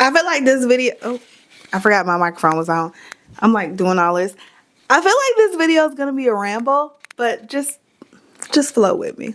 I feel like this video, oh, I forgot my microphone was on. I'm like doing all this. I feel like this video is going to be a ramble, but just flow with me.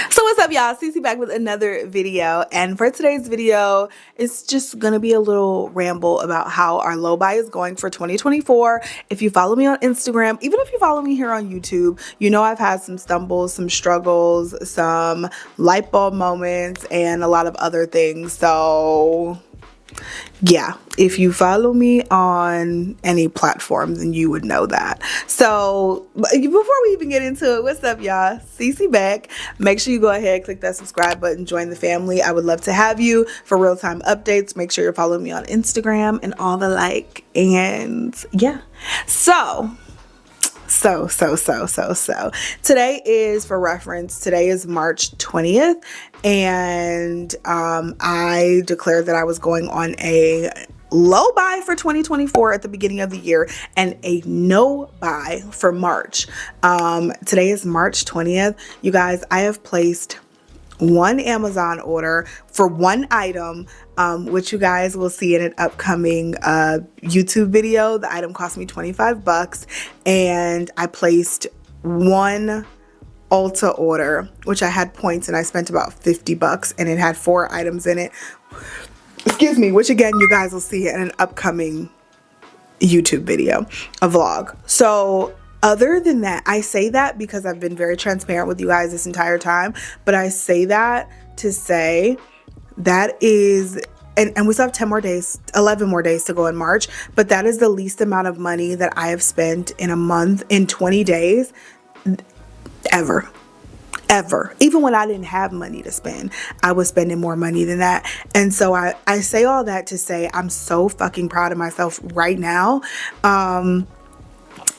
So what's up, y'all? Cece back with another video, and for today's video, it's just gonna be a little ramble about how our low buy is going for 2024. If you follow me on Instagram, even if you follow me here on YouTube, you know I've had some stumbles, some struggles, some light bulb moments, and a lot of other things. So yeah, if you follow me on any platform, then you would know that. So before we even get into it, what's up, y'all? Cece back. Make sure you go ahead, click that subscribe button, join the family. I would love to have you for real-time updates. Make sure you're following me on Instagram and all the like. And yeah, so today is, for reference, today is March 20th, and I declared that I was going on a low buy for 2024 at the beginning of the year and a no buy for March. Today is March 20th. You guys, I have placed one Amazon order for one item, which you guys will see in an upcoming YouTube video. The item cost me 25 bucks, and I placed one Ulta order, which I had points, and I spent about 50 bucks, and it had 4 items in it. Excuse me, which again, you guys will see in an upcoming YouTube video, a vlog. So other than that, I say that because I've been very transparent with you guys this entire time, but I say that to say that is, and we still have 10 more days, 11 more days to go in March, but that is the least amount of money that I have spent in a month, in 20 days, ever. Even when I didn't have money to spend, I was spending more money than that. And so I say all that to say I'm so fucking proud of myself right now,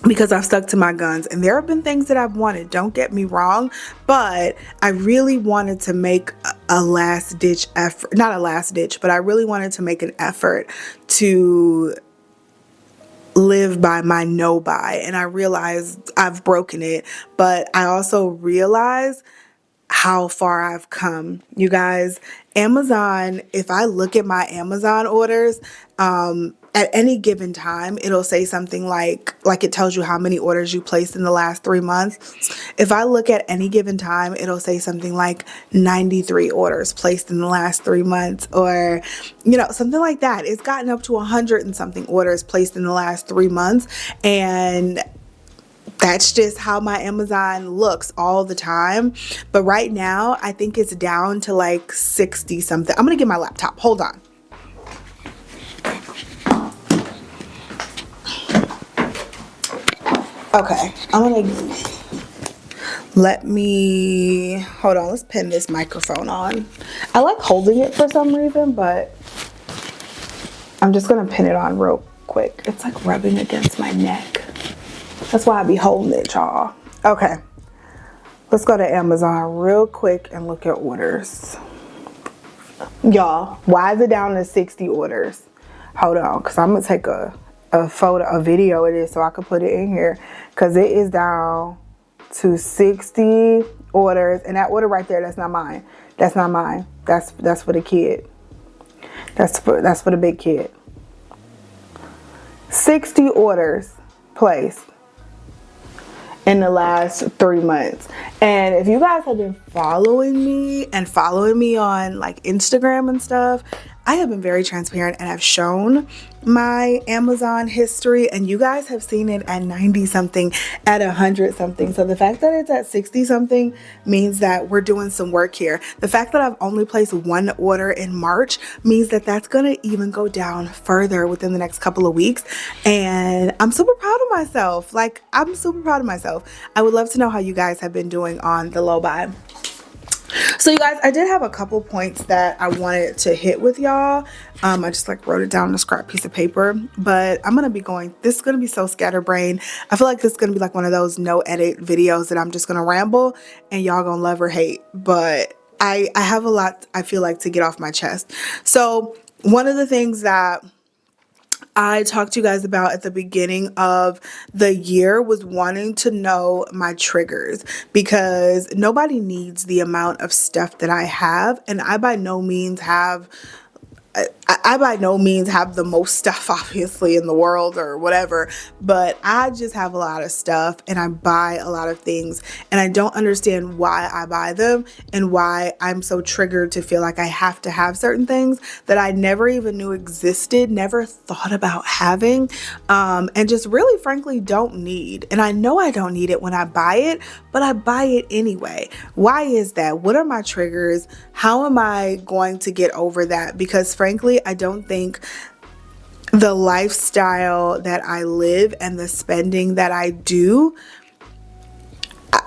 because I've stuck to my guns. And there have been things that I've wanted, don't get me wrong, but I really wanted to make a last ditch effort, not a last ditch, but I really wanted to make an effort to live by my no buy. And I realized I've broken it, but I also realize how far I've come. You guys, Amazon, if I look at my Amazon orders, at any given time, it'll say something like it tells you how many orders you placed in the last 3 months. If I look at any given time, it'll say something like 93 orders placed in the last 3 months, or, you know, something like that. It's gotten up to 100 and something orders placed in the last 3 months. And that's just how my Amazon looks all the time. But right now, I think it's down to like 60 something. I'm gonna get my laptop. Hold on. Okay, let me, hold on, let's pin this microphone on. I like holding it for some reason, but I'm just gonna pin it on real quick. It's like rubbing against my neck. That's why I be holding it, y'all. Okay, let's go to Amazon real quick and look at orders. Y'all, why is it down to 60 orders? Hold on, because I'm gonna take a video of this so I could put it in here, because it is down to 60 orders. And that order right there, that's not mine. That's not mine. That's for the kid. That's for the big kid. 60 orders placed in the last 3 months. And if you guys have been following me on like Instagram and stuff, I have been very transparent, and I've shown my Amazon history, and you guys have seen it at 90 something, at 100 something. So the fact that it's at 60 something means that we're doing some work here. The fact that I've only placed one order in March means that that's going to even go down further within the next couple of weeks. And I'm super proud of myself. Like, I'm super proud of myself. I would love to know how you guys have been doing on the low buy. So you guys, I did have a couple points that I wanted to hit with y'all. I just like wrote it down on a scrap piece of paper, but I'm gonna be going, this is gonna be so scatterbrained. I feel like this is gonna be like one of those no edit videos that I'm just gonna ramble and y'all gonna love or hate, but I have a lot, I feel like, to get off my chest. So one of the things that I talked to you guys about at the beginning of the year was wanting to know my triggers, because nobody needs the amount of stuff that I have, and I by no means have I by no means have the most stuff, obviously, in the world or whatever, but I just have a lot of stuff and I buy a lot of things, and I don't understand why I buy them and why I'm so triggered to feel like I have to have certain things that I never even knew existed, never thought about having, and just really frankly don't need. And I know I don't need it when I buy it, but I buy it anyway. Why is that? What are my triggers? How am I going to get over that? Because frankly, I don't think the lifestyle that I live and the spending that I do,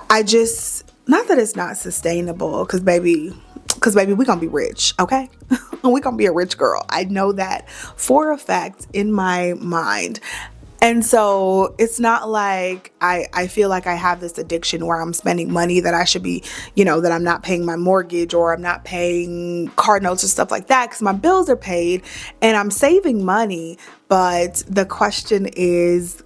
I just, not that it's not sustainable, because baby, we gonna be rich, okay? We gonna be a rich girl. I know that for a fact in my mind. And so it's not like I feel like I have this addiction where I'm spending money that I should be, that I'm not paying my mortgage or I'm not paying car notes or stuff like that, because my bills are paid and I'm saving money. But the question is,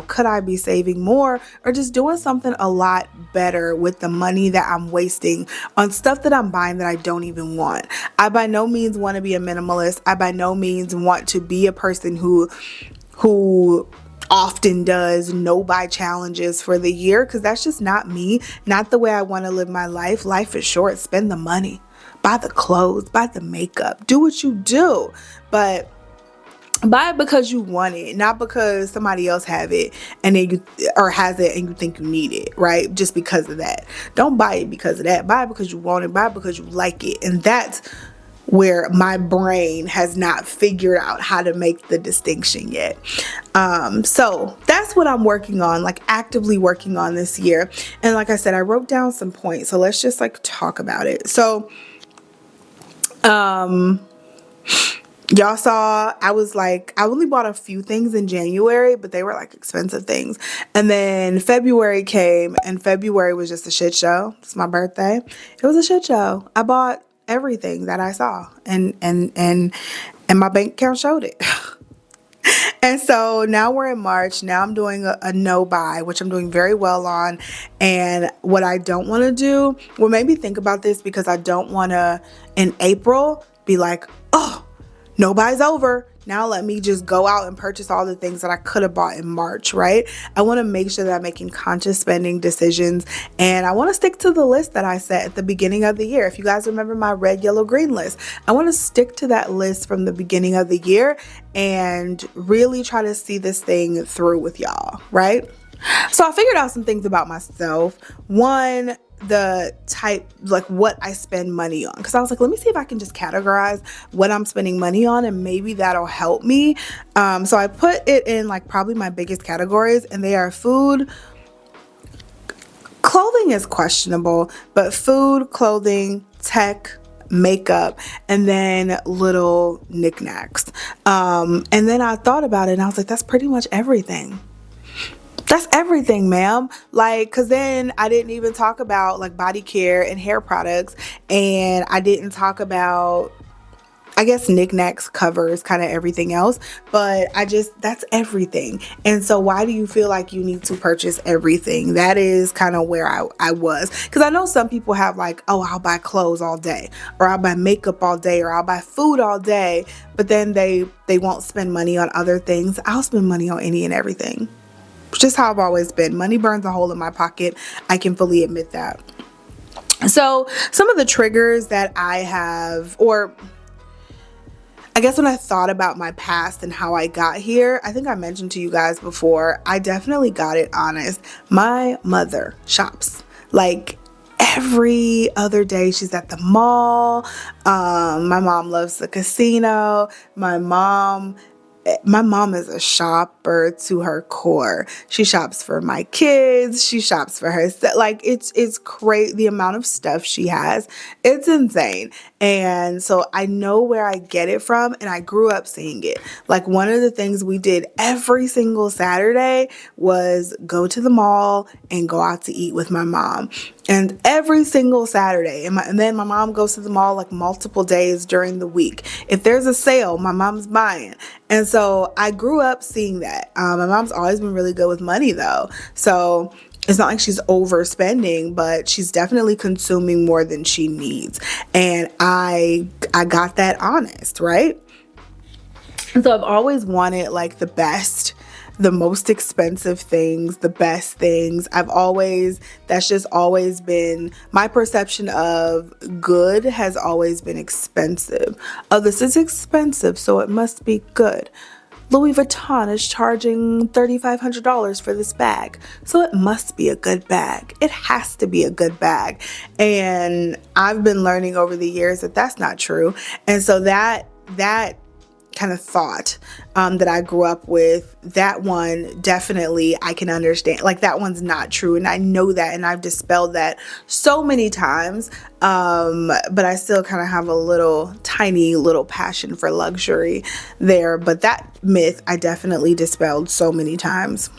could I be saving more or just doing something a lot better with the money that I'm wasting on stuff that I'm buying that I don't even want? I by no means want to be a minimalist. I by no means want to be a person who often does no buy challenges for the year, because that's just not me, not the way I want to live my life. Life is short. Spend the money, buy the clothes, buy the makeup, do what you do, but buy it because you want it, not because somebody else have it and then has it and you think you need it, right? Just because of that. Don't buy it because of that. Buy it because you want it. Buy it because you like it. And that's where my brain has not figured out how to make the distinction yet. So that's what I'm working on, like actively working on this year. And like I said, I wrote down some points. So let's just like talk about it. So, y'all saw I only bought a few things in January, but they were like expensive things. And then February came, and February was just a shit show. It's my birthday. It was a shit show. I bought everything that I saw, and my bank account showed it. And so now we're in March. Now I'm doing a no buy, which I'm doing very well on. And what I don't want to do, well, maybe think about this, because I don't want to in April be like, oh, no buy's over. Now let me just go out and purchase all the things that I could have bought in March, right? I want to make sure that I'm making conscious spending decisions, and I want to stick to the list that I set at the beginning of the year. If you guys remember my red, yellow, green list, I want to stick to that list from the beginning of the year and really try to see this thing through with y'all, right? So I figured out some things about myself. One, the type, like what I spend money on, because I was like, let me see if I can just categorize what I'm spending money on, and maybe that'll help me. So I put it in like probably my biggest categories, and they are food. Clothing is questionable, but food, clothing, tech, makeup, and then little knickknacks. And then I thought about it and I was like, that's pretty much everything. That's everything, ma'am. Like, cause then I didn't even talk about like body care and hair products, and I didn't talk about, I guess, knickknacks covers kind of everything else, but that's everything. And so why do you feel like you need to purchase everything? That is kind of where I was. Cause I know some people have like, oh, I'll buy clothes all day, or I'll buy makeup all day, or I'll buy food all day, but then they won't spend money on other things. I'll spend money on any and everything. Just how I've always been. Money burns a hole in my pocket. I can fully admit that. So some of the triggers that I have, or I guess when I thought about my past and how I got here, I think I mentioned to you guys before, I definitely got it honest. My mother shops like every other day. She's at the mall. My mom loves the casino. My mom is a shopper to her core. She shops for my kids. She shops for herself. Like it's great. The amount of stuff she has, it's insane. And so I know where I get it from, and I grew up seeing it. Like, one of the things we did every single Saturday was go to the mall and go out to eat with my mom. And every single Saturday, and then my mom goes to the mall like multiple days during the week. If there's a sale, my mom's buying. And so I grew up seeing that. My mom's always been really good with money though. So it's not like she's overspending, but she's definitely consuming more than she needs. And I got that honest, right? And so I've always wanted like the best, the most expensive things, the best things. That's just always been my perception of good, has always been expensive. Oh, this is expensive, so it must be good. Louis Vuitton is charging $3,500 for this bag, so it must be a good bag. It has to be a good bag. And I've been learning over the years that that's not true. And so that kind of thought that I grew up with, that one definitely I can understand. Like, that one's not true, and I know that, and I've dispelled that so many times. But I still kind of have a tiny little passion for luxury there. But that myth I definitely dispelled so many times.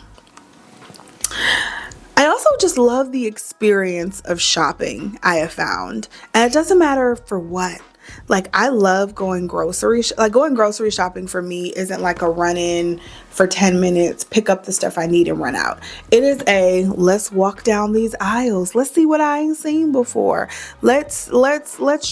I also just love the experience of shopping, I have found. And it doesn't matter for what. Like, I love going grocery shopping for me isn't like a run in for 10 minutes, pick up the stuff I need and run out. It is let's walk down these aisles. Let's see what I ain't seen before. Let's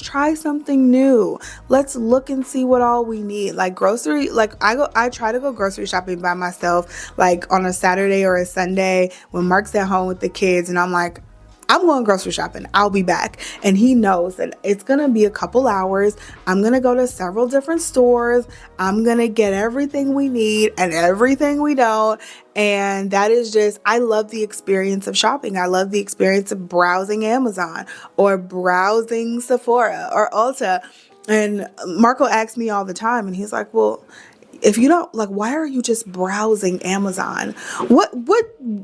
try something new. Let's look and see what all we need. Like, I try to go grocery shopping by myself, like on a Saturday or a Sunday when Mark's at home with the kids, and I'm like, I'm going grocery shopping. I'll be back. And he knows that it's going to be a couple hours. I'm going to go to several different stores. I'm going to get everything we need and everything we don't. And that is just, I love the experience of shopping. I love the experience of browsing Amazon or browsing Sephora or Ulta. And Marco asks me all the time, and he's like, well, if you don't, like, why are you just browsing Amazon? What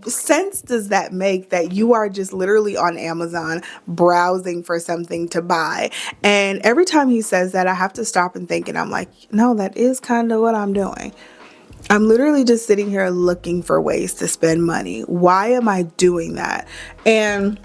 sense does that make, that you are just literally on Amazon browsing for something to buy? And every time he says that, I have to stop and think, and I'm like, no, that is kind of what I'm doing. I'm literally just sitting here looking for ways to spend money. Why am I doing that? And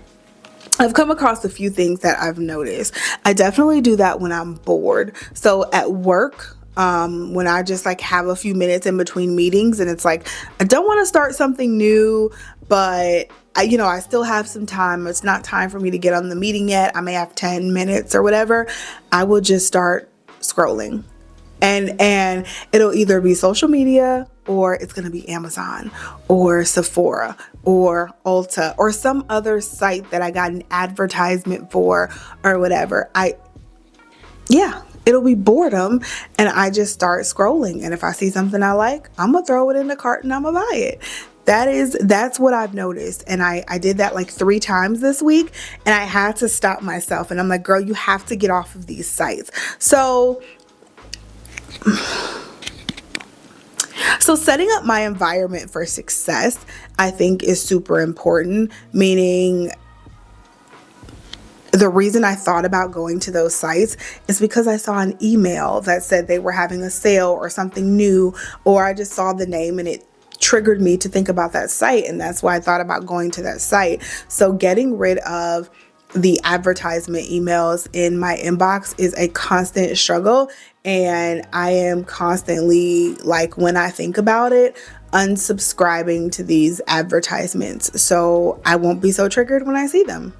I've come across a few things that I've noticed. I definitely do that when I'm bored. So at work, when I just like have a few minutes in between meetings, and it's like, I don't want to start something new, but I still have some time. It's not time for me to get on the meeting yet. I may have 10 minutes or whatever. I will just start scrolling, and it'll either be social media, or it's going to be Amazon or Sephora or Ulta or some other site that I got an advertisement for or whatever. It'll be boredom, and I just start scrolling. And if I see something I like, I'm gonna throw it in the cart and I'm gonna buy it. That's what I've noticed. And I did that like 3 times this week, and I had to stop myself. And I'm like, girl, you have to get off of these sites. So setting up my environment for success, I think, is super important, meaning the reason I thought about going to those sites is because I saw an email that said they were having a sale or something new, or I just saw the name and it triggered me to think about that site. And that's why I thought about going to that site. So getting rid of the advertisement emails in my inbox is a constant struggle. And I am constantly, like, when I think about it, unsubscribing to these advertisements, so I won't be so triggered when I see them.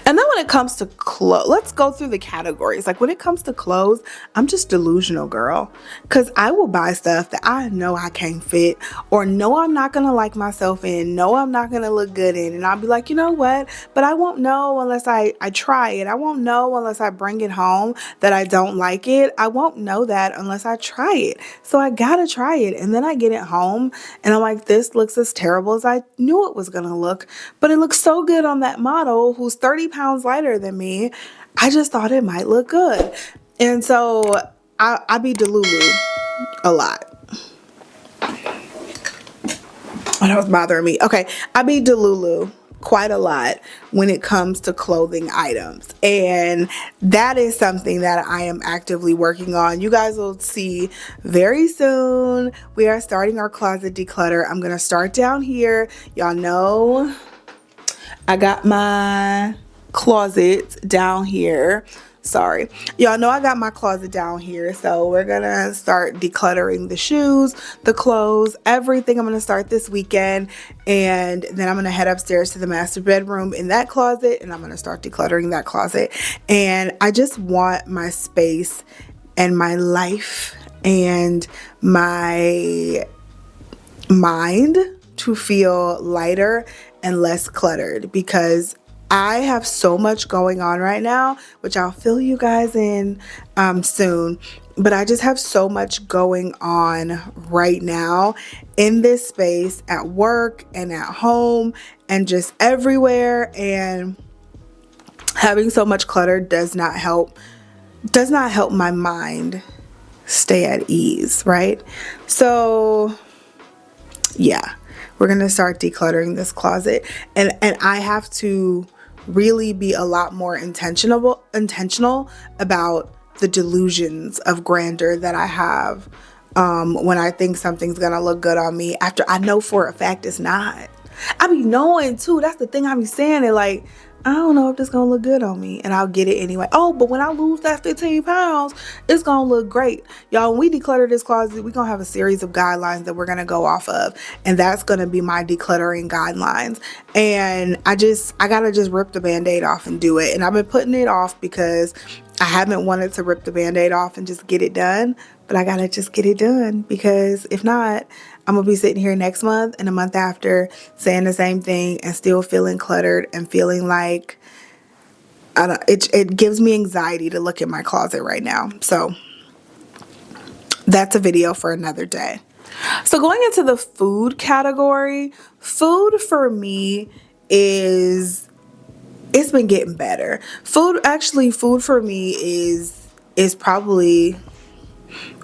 And then when it comes to clothes, let's go through the categories. Like, when it comes to clothes, I'm just delusional, girl. Because I will buy stuff that I know I can't fit, or know I'm not going to like myself in, know I'm not going to look good in. And I'll be like, you know what? But I won't know unless I try it. I won't know unless I bring it home that I don't like it. I won't know that unless I try it. So I got to try it. And then I get it home and I'm like, this looks as terrible as I knew it was going to look. But it looks so good on that model who's 30 pounds lighter than me. I just thought it might look good. And so I be delulu a lot. Oh, that was bothering me. Okay, I be delulu quite a lot when it comes to clothing items, and that is something that I am actively working on. You guys will see very soon. We are starting our closet declutter. I'm gonna start down here. Y'all know I got my closet down here. Sorry, y'all know I got my closet down here, so we're gonna start decluttering the shoes, the clothes, everything. I'm gonna start this weekend, and then I'm gonna head upstairs to the master bedroom in that closet, and I'm gonna start decluttering that closet. And I just want my space and my life and my mind to feel lighter and less cluttered, because I have so much going on right now, which I'll fill you guys in soon. But I just have so much going on right now in this space, at work and at home and just everywhere. And having so much clutter does not help my mind stay at ease, right? So yeah, we're gonna start decluttering this closet, and I have to really be a lot more intentional about the delusions of grandeur that I have when I think something's gonna look good on me after I know for a fact it's not. I be knowing too. That's the thing I be saying. It like, I don't know if this gonna look good on me, and I'll get it anyway. Oh, but when I lose that 15 pounds, it's gonna look great. Y'all, when we declutter this closet, we're gonna have a series of guidelines that we're gonna go off of, and that's gonna be my decluttering guidelines. And I gotta just rip the band-aid off and do it. And I've been putting it off because I haven't wanted to rip the band-aid off and just get it done, but I gotta just get it done, because if not, I'm gonna be sitting here next month and a month after saying the same thing and still feeling cluttered and feeling like it gives me anxiety to look at my closet right now. So that's a video for another day. So going into the food category, food for me it's been getting better. Food for me is probably,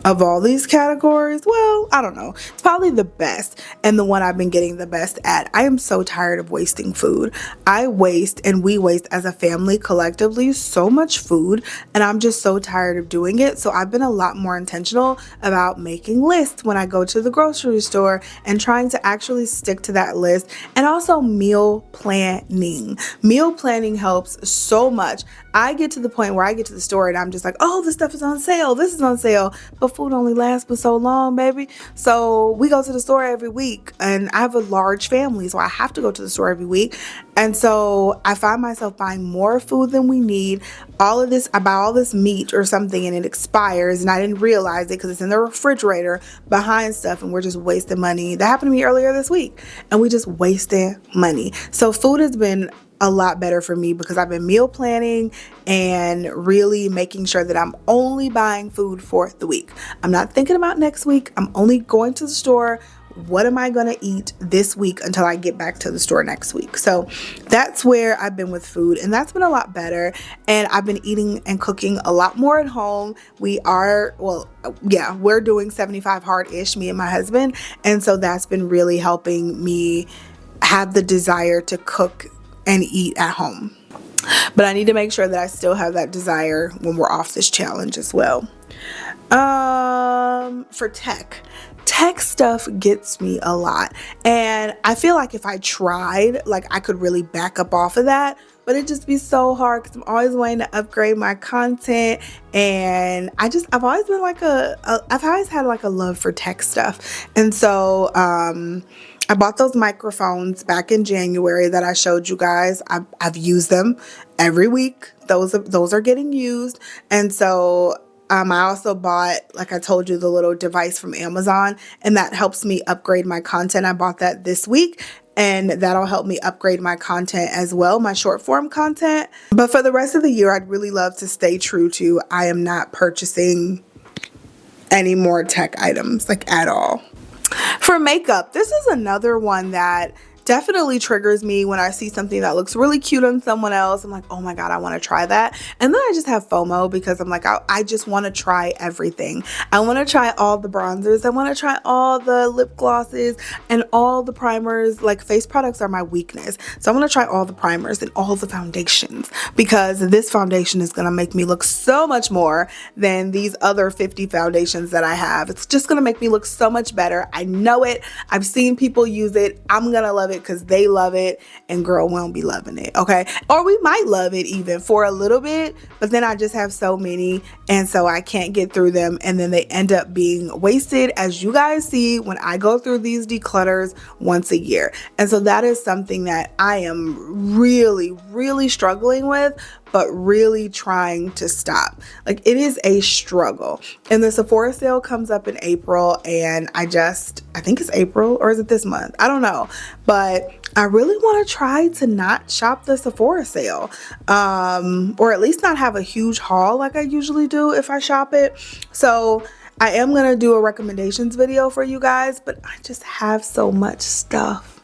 of all these categories, well, I don't know, it's probably the best and the one I've been getting the best at. I am so tired of wasting food. I waste, and we waste as a family collectively, so much food, and I'm just so tired of doing it. So I've been a lot more intentional about making lists when I go to the grocery store and trying to actually stick to that list. And also meal planning. Meal planning helps so much. I get to the point where I get to the store and I'm just like, oh, this stuff is on sale, this is on sale, but food only lasts for so long, baby. So we go to the store every week, and I have a large family, so I have to go to the store every week. And so I find myself buying more food than we need. I buy all this meat or something and it expires, and I didn't realize it because it's in the refrigerator behind stuff, and we're just wasting money. That happened to me earlier this week, and we just wasted money. So food has been a lot better for me because I've been meal planning and really making sure that I'm only buying food for the week. I'm not thinking about next week. I'm only going to the store. What am I going to eat this week until I get back to the store next week? So that's where I've been with food, and that's been a lot better. And I've been eating and cooking a lot more at home. We're doing 75 hard-ish, me and my husband. And so that's been really helping me have the desire to cook and eat at home. But I need to make sure that I still have that desire when we're off this challenge as well. For tech stuff gets me a lot, and I feel like if I tried, like, I could really back up off of that, but it'd just be so hard because I'm always wanting to upgrade my content. And I've always been like I've always had like a love for tech stuff. And so I bought those microphones back in January that I showed you guys. I've used them every week. Those are getting used. And so I also bought, like I told you, the little device from Amazon, and that helps me upgrade my content. I bought that this week, and that'll help me upgrade my content as well, my short form content. But for the rest of the year, I'd really love to stay true to, I am not purchasing any more tech items, like, at all. For makeup, this is another one that definitely triggers me when I see something that looks really cute on someone else. I'm like, oh my God, I want to try that. And then I just have FOMO because I'm like, I just want to try everything. I want to try all the bronzers. I want to try all the lip glosses and all the primers. Like, face products are my weakness. So I want to try all the primers and all the foundations, because this foundation is going to make me look so much more than these other 50 foundations that I have. It's just going to make me look so much better. I know it. I've seen people use it. I'm going to love it because they love it, and girl won't be loving it. Okay. Or we might love it even for a little bit, but then I just have so many, and so I can't get through them, and then they end up being wasted, as you guys see when I go through these declutters once a year. And so that is something that I am really struggling with, but really trying to stop. Like, it is a struggle. And the Sephora sale comes up in April, and I think it's April, or is it this month? I don't know. But I really want to try to not shop the Sephora sale, or at least not have a huge haul like I usually do if I shop it. So I am going to do a recommendations video for you guys, but I just have so much stuff.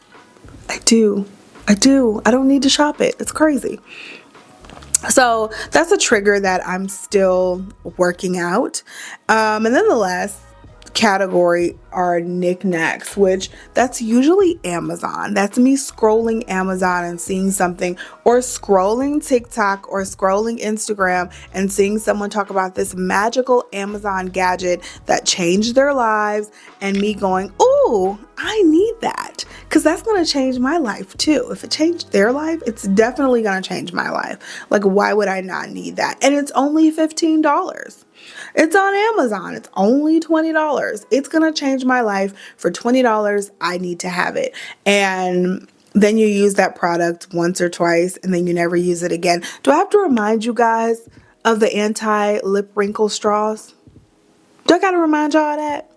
I do. I don't need to shop it. It's crazy. So that's a trigger that I'm still working out. And then the last category are knickknacks, which that's usually Amazon. That's me scrolling Amazon and seeing something, or scrolling TikTok or scrolling Instagram and seeing someone talk about this magical Amazon gadget that changed their lives, and me going, oh, I need that, because that's going to change my life too. If it changed their life, it's definitely going to change my life. Like, why would I not need that? And it's only $15. It's on Amazon. It's only $20. It's going to change my life. For $20, I need to have it. And then you use that product once or twice, and then you never use it again. Do I have to remind you guys of the anti-lip wrinkle straws? Do I got to remind y'all of that?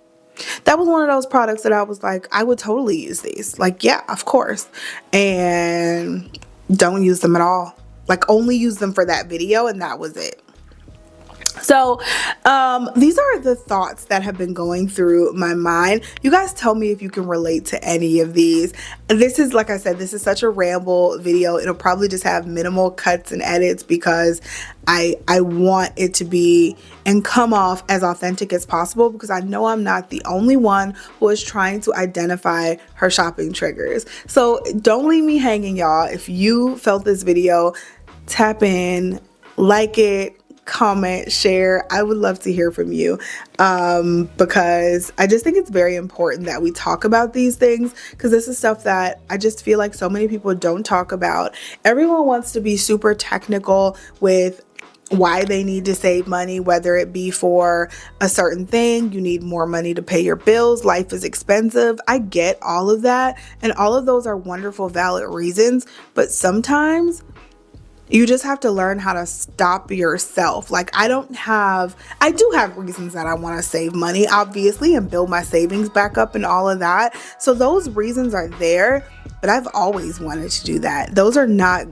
That was one of those products that I was like, I would totally use these. Like, yeah, of course. And don't use them at all. Like, only use them for that video, and that was it. So these are the thoughts that have been going through my mind. You guys tell me if you can relate to any of these. This is, like I said, this is such a ramble video. It'll probably just have minimal cuts and edits, because I want it to be and come off as authentic as possible, because I know I'm not the only one who is trying to identify her shopping triggers. So don't leave me hanging, y'all. If you felt this video, tap in, like it, comment, share. I would love to hear from you, because I just think it's very important that we talk about these things, because this is stuff that I just feel like so many people don't talk about. Everyone wants to be super technical with why they need to save money, whether it be for a certain thing, you need more money to pay your bills, life is expensive. I get all of that, and all of those are wonderful, valid reasons, but sometimes you just have to learn how to stop yourself. Like, I do have reasons that I want to save money, obviously, and build my savings back up and all of that. So those reasons are there, but I've always wanted to do that. Those are not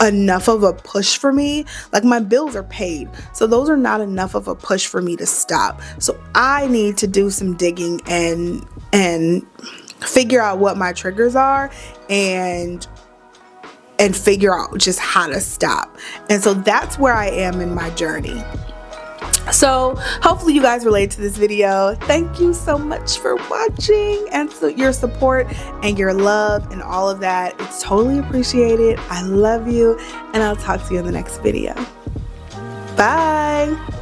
enough of a push for me. Like, my bills are paid, so those are not enough of a push for me to stop. So I need to do some digging and figure out what my triggers are, and figure out just how to stop. And so that's where I am in my journey. So hopefully you guys relate to this video. Thank you so much for watching, and so your support and your love and all of that. It's totally appreciated. I love you, and I'll talk to you in the next video. Bye.